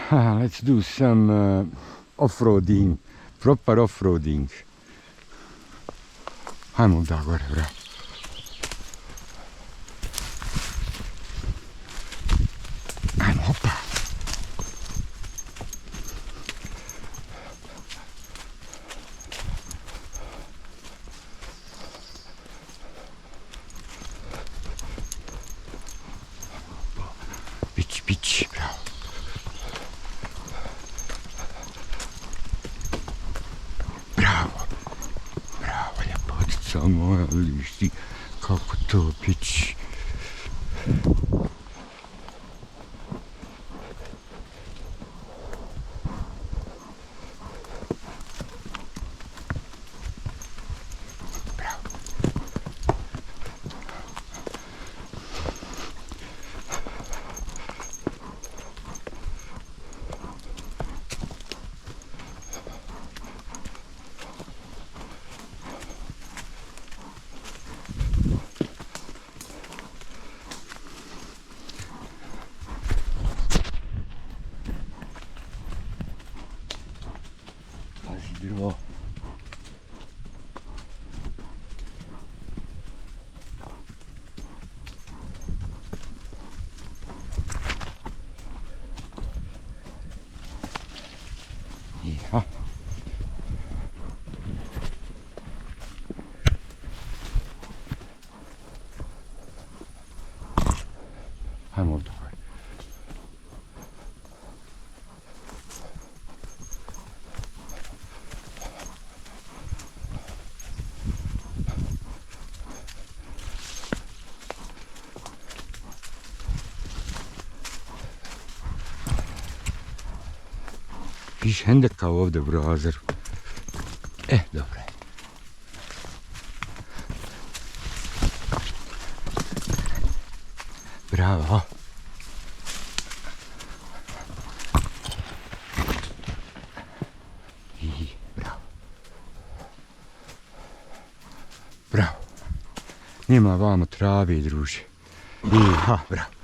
Let's do some off-roading, proper off-roading. Hajmo da gore, bravo. Hajmo, hopa. Pić, bravo. Bravo, ljepotica moja, vidiš ti kako to pići. Drvo. Ja. Hajmo dole. Viš hendeka ovdje, brozer. Dobro je. Bravo. Bravo. Bravo. Nima vamo travi, druže. Bravo.